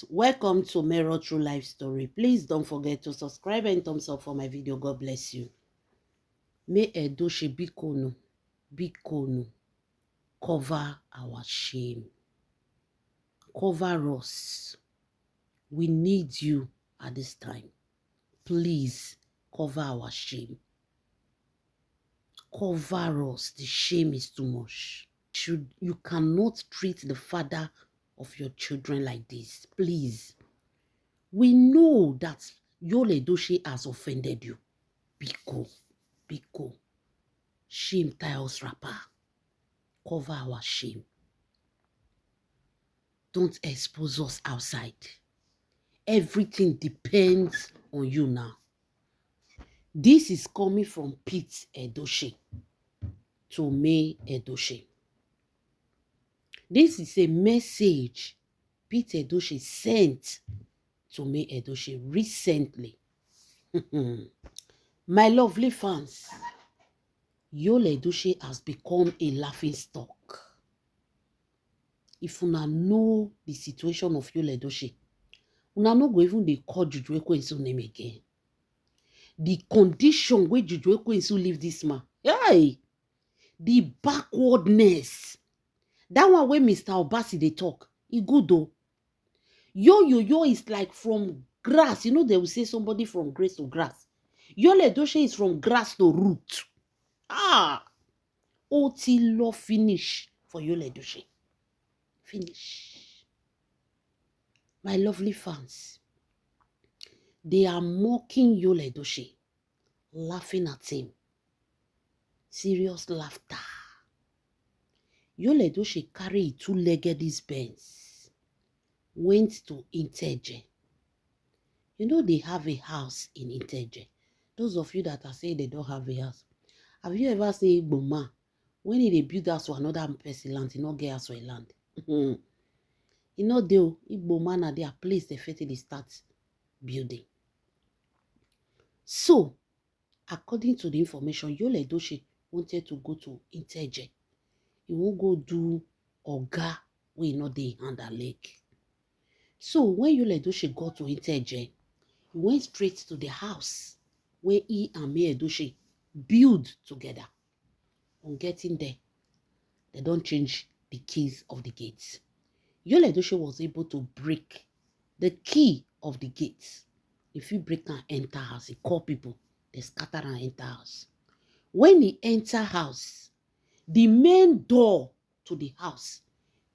Welcome to Mirror True Life Story. Please don't forget to subscribe and thumbs up for my video. God bless you. May Edoche Bikono cover our shame. Cover us. We need you at this time. Please cover our shame. Cover us. The shame is too much. You cannot treat the father of your children like this. Please. We know that Yul Edochie has offended you. Biko. Shame tie us wrapper. Cover our shame. Don't expose us outside. Everything depends on you now. This is coming from Pete Edochie to May Edochie. This is a message Pete Edochie sent to May Edochie recently. My lovely fans, Yul Edochie has become a laughing stock. If una know the situation of Yul Edochie, una no go even dey call Juju Ekwensu name again. The condition where Juju Ekwensu leave this man, hey, the backwardness. That one where Mr. Obasi they talk, e good though. Yo is like from grass. You know they will say somebody from grass to grass. Yul Edochie is from grass to root. Oti law finish for Yul Edochie. Finish. My lovely fans, they are mocking Yul Edochie, laughing at him. Serious laughter. Yul Edochie carry a two-legged Benz, went to Inteje. You know they have a house in Inteje. Those of you that are saying they don't have a house, have you ever seen Igboma? When they build house for another person land, he not get house for a land. You know they Igboma na their place they fit start building. So, according to the information, Yul Edochie wanted to go to Inteje. He won't go do Oga where not they hand a leg. So when Yul Edochie got to Inteje, he went straight to the house where he and May Edochie build together. On getting there, they don't change the keys of the gates. Yul Edochie was able to break the key of the gates. If you break and enter house, he call people, they scatter and enter house. When he enter house, the main door to the house,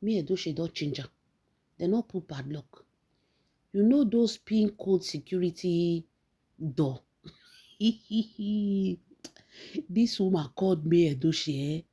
May Edochie don't change am. They not put padlock. You know those pin code security door. This woman called May Edochie.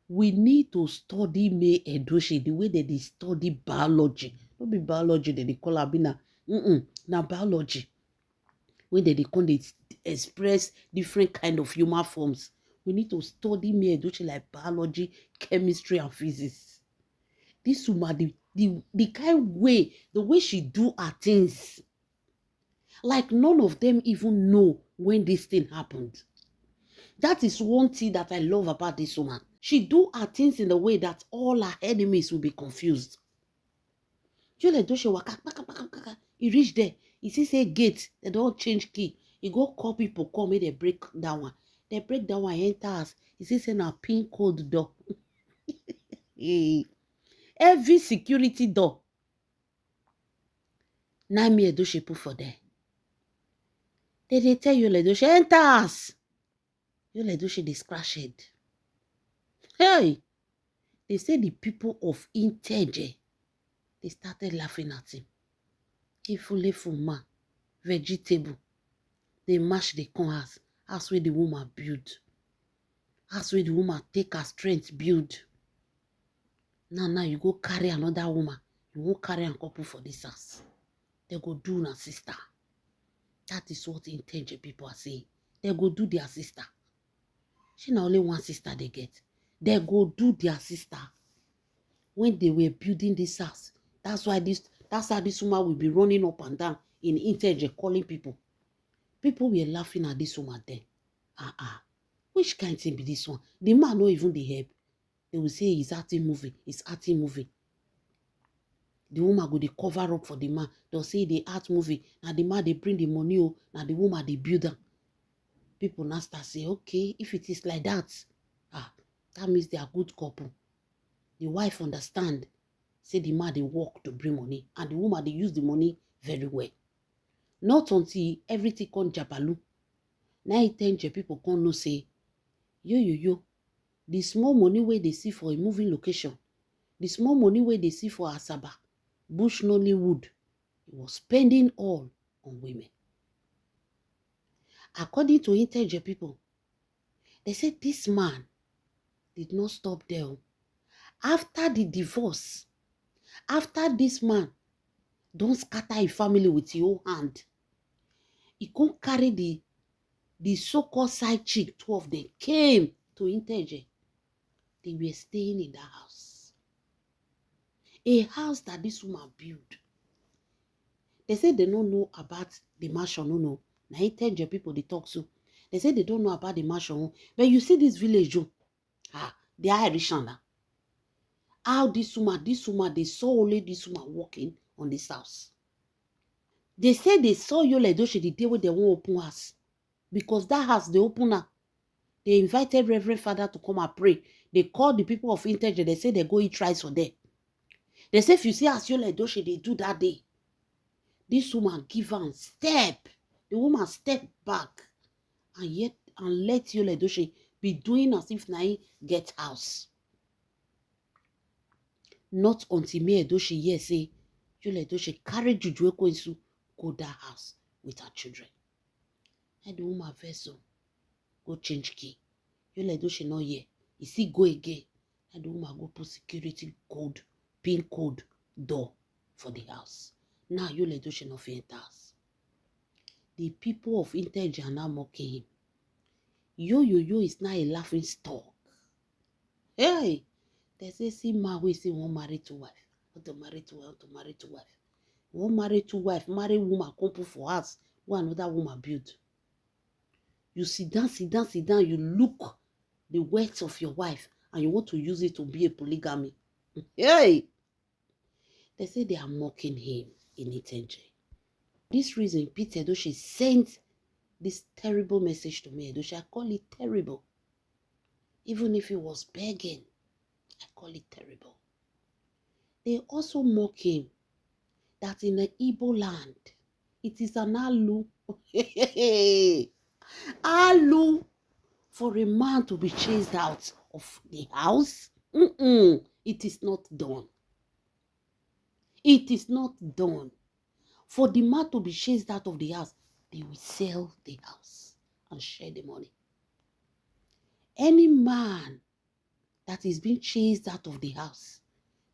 We need to study May Edochie the way that they study biology. Not be biology that they call Abina. Na biology. When they come they express different kind of human forms. We need to study May Edochie like biology, chemistry, and physics. This woman, the kind way, the way she do her things, like none of them even know when this thing happened. That is one thing that I love about this woman. She do her things in a way that all her enemies will be confused. Yul Edochie waka, he reach there. He see say gate, they don't change key. He go call people, come, make they break that one. They break that one, enter us. He see say na pin code door. Every security door. Na May Edochie put for there. They tell Yul Edochie, enter us. Yul Edochie dey scratch head. Hey! They say the people of Inteje, they started laughing at him. Ifule man, vegetable. They mash the corn house where the woman build. House where the woman take her strength build. Now you go carry another woman. You won't carry a couple for this house. They go do na sister. That is what Inteje people are saying. They go do their sister. She not only one sister they get. They go do their sister. When they were building this house, that's how this woman will be running up and down in Inteje calling people. People were laughing at this woman then. Which kind of thing be this one? The man not even the help. They will say he's acting movie. the woman go dey cover up for the man. They'll say the art movie. Now the man they bring the money. Oh, now the woman they build them. People now start say, okay, if it is like that, that means they are good couple. The wife understand. Say the man they work to bring money, and the woman they use the money very well. Not until everything come jabalu. Now people come no say, yo. The small money where they see for a moving location, the small money where they see for Asaba, Bush Nollywood, he was spending all on women. According to intelligent people, they said this man did not stop there. After the divorce, after this man don't scatter a family with your hand, he can't carry the so-called side chick. Two of them came to intelligent. They were staying in the house. A house that this woman built. They said they don't know about the mansion. No. Now intelligent people they talk so. They say they don't know about the mansion. But you see this village, they are Irish now. How this woman, they saw only this woman walking on this house. They say they saw Yul Edochie the day when they won't open house. Because that house, they open now. They invited Reverend Father to come and pray. They called the people of intelligence. They say they go eat rice for them. They say if you see as Yul Edochie they do that day, this woman give her a step. The woman step back and let Yul Edochie be doing as if Nai get house. Not until me Edochie here say Yul Edochie carry Juju Ekwensu go that house with her children. And the woman vessel go change key. Yul Edochie not here. He see go again. And the woman go put security code, pin code door for the house. Now Yul Edochie not fit enter house. The people of intelligence are now mocking him. Yo is now a laughing stock. Hey, they say see man we say won't marry two wife. Want to marry two wife. Won't marry two wife. Marry woman come put for us. One another woman build. You sit down. You look the worth of your wife and you want to use it to be a polygamy. Hey, they say they are mocking him in intention. This reason, Pete Edochie sent this terrible message to me. Edochie, I call it terrible. Even if he was begging, I call it terrible. They also mock him that in the Igbo land, it is an alu. Alu for a man to be chased out of the house. It is not done. It is not done. For the man to be chased out of the house, they will sell the house and share the money. Any man that is being chased out of the house,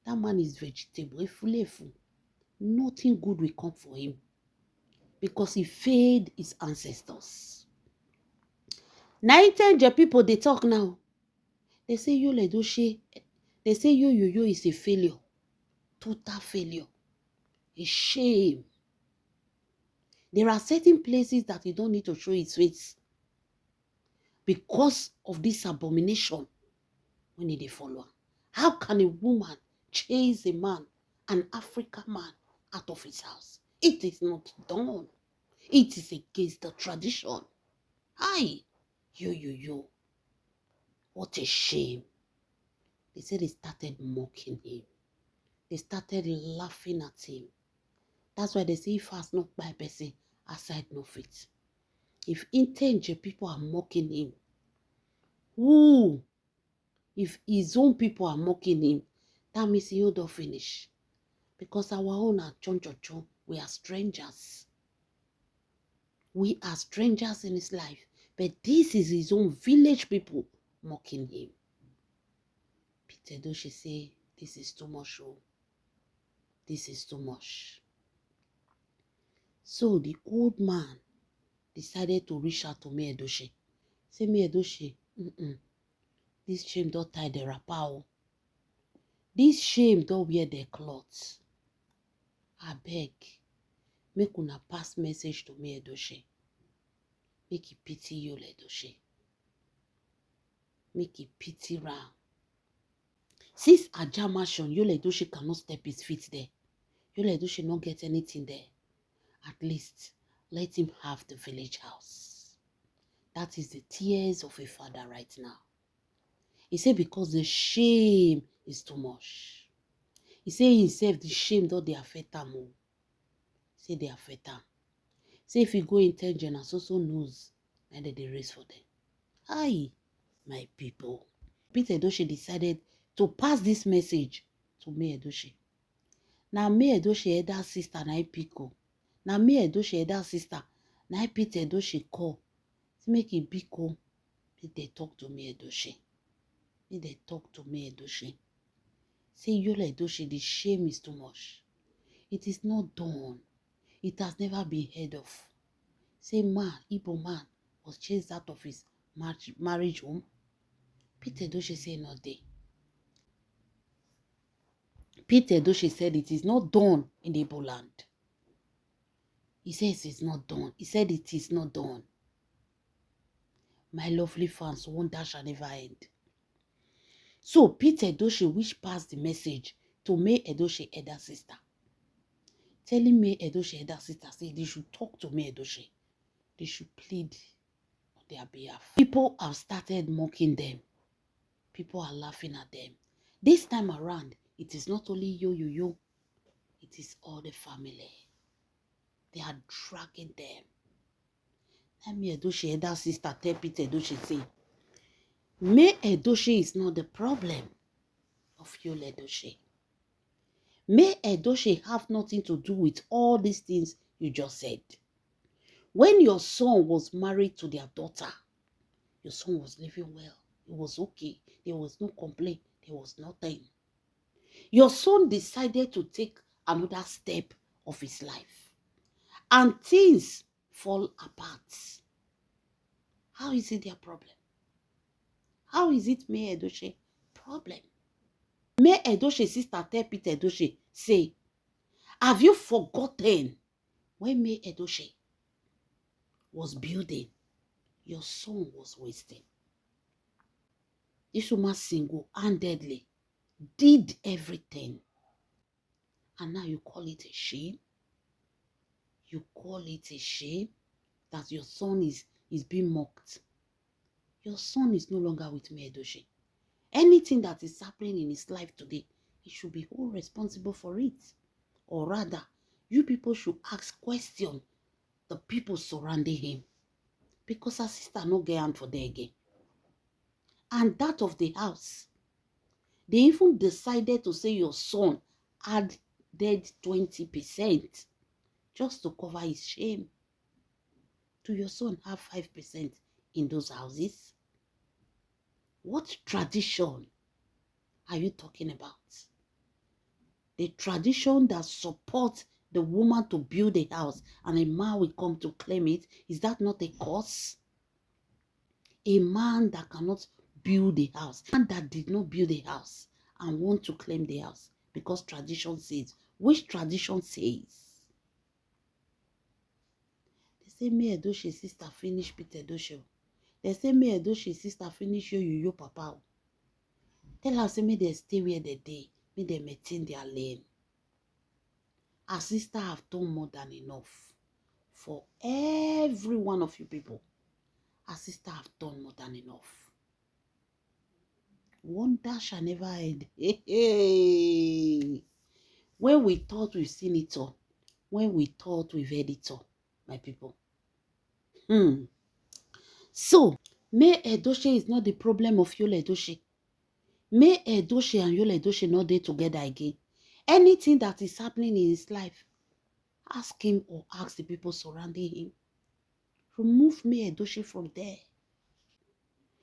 that man is vegetable, efulefu. Nothing good will come for him because he failed his ancestors. 90 people they talk now. They say Yul Edochie, they say yo is a failure, total failure, a shame. There are certain places that you don't need to show his face because of this abomination when they follow. How can a woman chase a man, an African man, out of his house? It is not done. It is against the tradition. Hi, yo. What a shame. They said they started mocking him. They started laughing at him. That's why they say if fast not by person, aside no fit. If intelligent people are mocking him, who? If his own people are mocking him, that means he don't finish. Because our own are chon. We are strangers. We are strangers in his life. But this is his own village people mocking him. Pete Edochie say, this is too much. Oh. This is too much. So the old man decided to reach out to me Edochie. Say me Edochie, this shame don't tie the wrapper. This shame don't wear the clothes. I beg, make una pass message to me Edochie. Make he pity Yul Edochie. Make he pity Ram. Since Ajah mansion, Yul Edochie cannot step his feet there. Yul Edochie not get anything there. At least let him have the village house. That is the tears of a father right now. He said because the shame is too much. He said himself the shame don't they affect him. He said they affect him. Say if you go in 10 journals, also knows and they raise for them. Hi, my people. Pete Edochie decided to pass this message to May Edochie. Now May Edochie elder sister na Piko. Now May Edochie elder sister na Pete Edochie call. To make it Biko. They talk to May Edochie. They talk to May Edochie. Say Yul Edochie, the shame is too much. It is not done. It has never been heard of. Say man, Igbo man, was chased out of his marriage home. Pete Edochie say not there. Pete Edochie said it is not done in Igbo land. He says it's not done. He said it is not done. My lovely fans, wonder shall never end. So Pete Edochie which passed the message to May Edochie elder sister. Telling May Edochie elder sister say they should talk to May Edochie. They should plead on their behalf. People have started mocking them. People are laughing at them. This time around, it is not only yo. It is all the family. They are dragging them. And May Edochie elder sister tell Pete Edochie say, May Edochie is not the problem of Yul Edochie. May Edochie have nothing to do with all these things you just said. When your son was married to their daughter, your son was living well. It was okay. There was no complaint. There was nothing. Your son decided to take another step of his life. And things fall apart. How is it their problem? How is it May Edochie problem? May Edochie sister tell Pete Edochie, say, have you forgotten when May Edochie was building, your son was wasting? This woman single-handedly did everything. And now you call it a shame? You call it a shame that your son is being mocked? Your son is no longer with May Edochie. Anything that is happening in his life today, he should be whole responsible for it. Or rather, you people should ask questions the people surrounding him. Because her sister no get hand for there again. And that of the house. They even decided to say your son added 20% just to cover his shame. Do your son have 5% in those houses? What tradition are you talking about? The tradition that supports the woman to build a house and a man will come to claim it, is that not a curse? A man that cannot build a house, a man that did not build a house and want to claim the house because tradition says. Which tradition says? They say May Edochie sister finish Pete Edochie. They say May Edochie sister finish yo papa. Tell her say may they stay where they dey, may they maintain their lane. Her sister have done more than enough for every one of you people. Her sister have done more than enough. Wonder shall never end. Hey. When we thought we've seen it all, when we thought we've heard it all, my people. So, May Edochie is not the problem of Yul Edochie. May Edochie and Yul Edochie not there together again. Anything that is happening in his life, ask him or ask the people surrounding him. Remove May Edochie from there.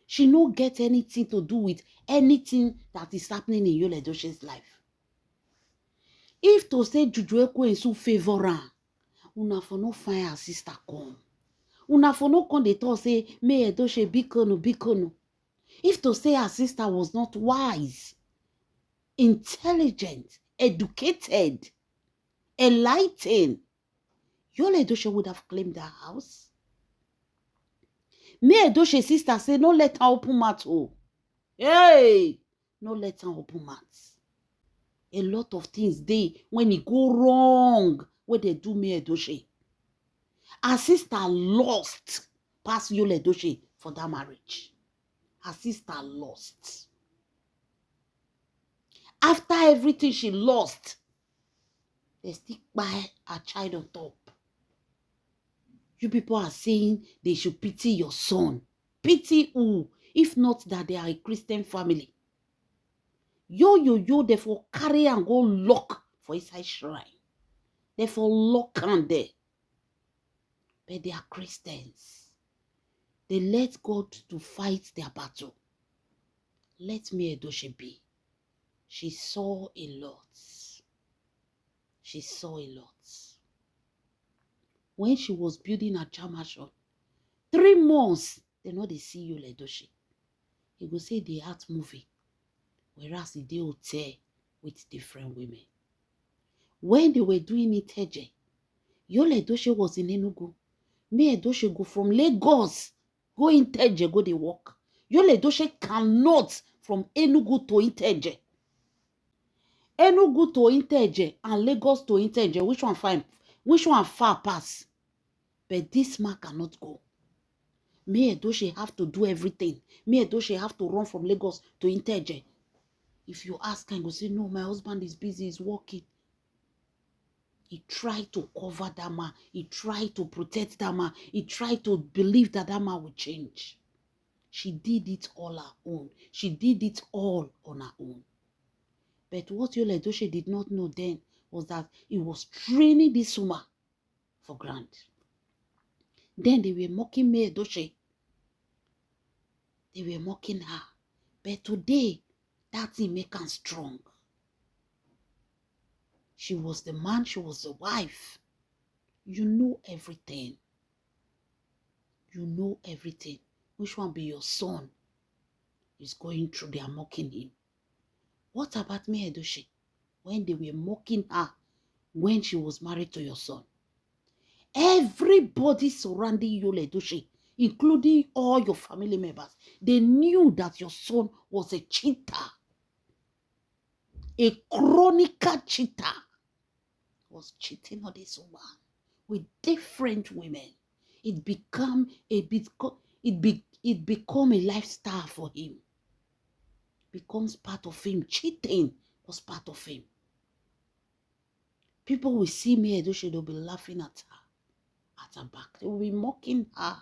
She no get anything to do with anything that is happening in Yul Edochie's life. If to say Juju Ekwensu favor am, una for no find her sister come. Una for no come dey talk say May Edochie bikono. If to say her sister was not wise, intelligent, educated, enlightened, Yul Edochie would have claimed that house. May Edochie sister say no let her open mouth. Oh. Hey! No let her open mouth. A lot of things dey when it go wrong wey they do me Edochie. Her sister lost pass Yul Edochie for that marriage. Her sister lost. After everything she lost, they still buy a child on top. You people are saying they should pity your son. Pity who? If not that they are a Christian family. Yo, therefore carry and go lock for inside shrine. Therefore lock on there. But they are Christians. They let God to fight their battle. Let me Edochie be. She saw a lot. She saw a lot. When she was building her Jamashon, 3 months, they know they see Yul Edochie. He go say the art movie, whereas he did hotel with different women. When they were doing it, Yul Edochie was in Enugu. Me Edochie go from Lagos, go in Teje, go they walk. Yul Edochie cannot from Enugu to Inteje. Enugu to Inteje and Lagos to Inteje, which one fine? Which one far pass? But this man cannot go. Me Edochie have to do everything. Me Edochie have to run from Lagos to Inteje. If you ask him, go say, no, my husband is busy, he's working. He tried to cover that man. He tried to protect that man. He tried to believe that that man would change. She did it all her own. She did it all on her own. But what Yul Edochie did not know then was that he was training this woman for grand. Then they were mocking me Edochie. They were mocking her. But today, that thing make her strong. She was the man, she was the wife. You know everything. You know everything. Which one be your son is going through, they are mocking him. What about me Edochie? When they were mocking her when she was married to your son. Everybody surrounding Yul Edochie, including all your family members, they knew that your son was a cheater. A chronic cheater. Was cheating on this woman with different women. It become a lifestyle for him. Becomes part of him. Cheating was part of him. People will see me Edochie, they'll be laughing at her back. They will be mocking her.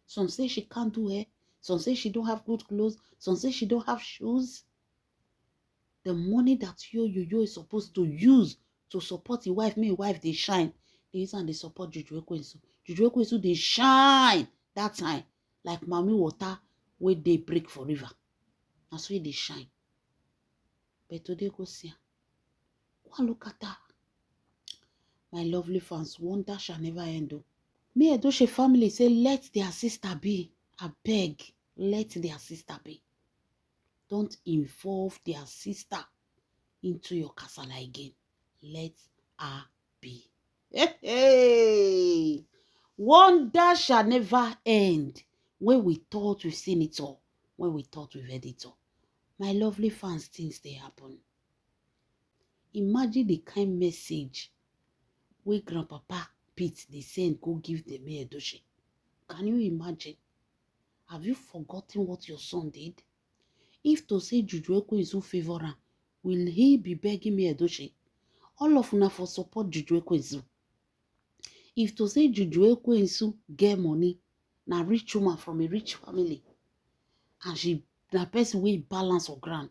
Some say she can't do hair. Some say she don't have good clothes. Some say she don't have shoes. The money that you is supposed to use to support your wife, me wife, they shine. They use and they support Juju Ekwensu. Juju Ekwensu, they shine that time. Like Mami water where they break for river. That's where they shine. But today go see her. Go look at her. My lovely fans, wonder shall never end. Me Edochie family say let their sister be. I beg, let their sister be. Don't involve their sister into your kasala again. Let her be. Hey. Wonder shall never end. When we thought we've seen it all. When we thought we've heard it all. My lovely fans, things they happen. Imagine the kind message where Grandpapa Pete they send go give the me Edochie. Can you imagine? Have you forgotten what your son did? If to say Juju Ekwensu favor him, will he be begging me Edochie? All of una for support Juju Ekwensu. If to say Juju Ekwensu get money, na rich woman from a rich family, and she na person wey balance or grand,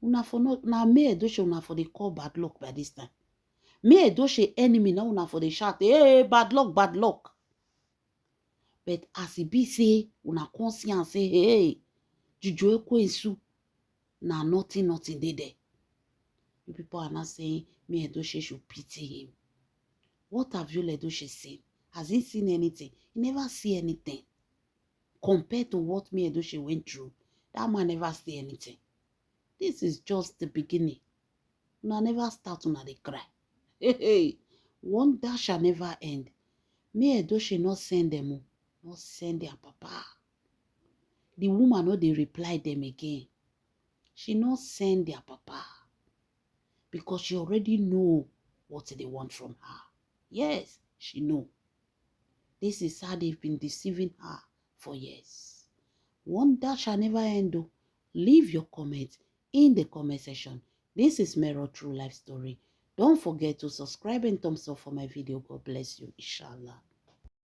una for not na me Edochie una for dey call bad luck by this time. Me Edochie enemy now una for dey shout, hey, bad luck, bad luck. But as it be say, una conscience say, hey, Juju Ekwensu, na nothing dey there. You people are not saying me Edochie should pity him. What have Yul Edochie seen? Has he seen anything? He never see anything. Compared to what me Edochie went through, that man never see anything. This is just the beginning. Una never start, una dey cry. Hey, wonder shall never end. Me Edochie not send them, not send their papa. The woman no dey reply them again. She not send their papa. because she already know what they want from her. Yes, she know. This is how they've been deceiving her for years. Wonder shall never end though. Leave your comments in the comment section. This is Mero True Life Story. Don't forget to subscribe and thumbs up for my video. God bless you, inshallah.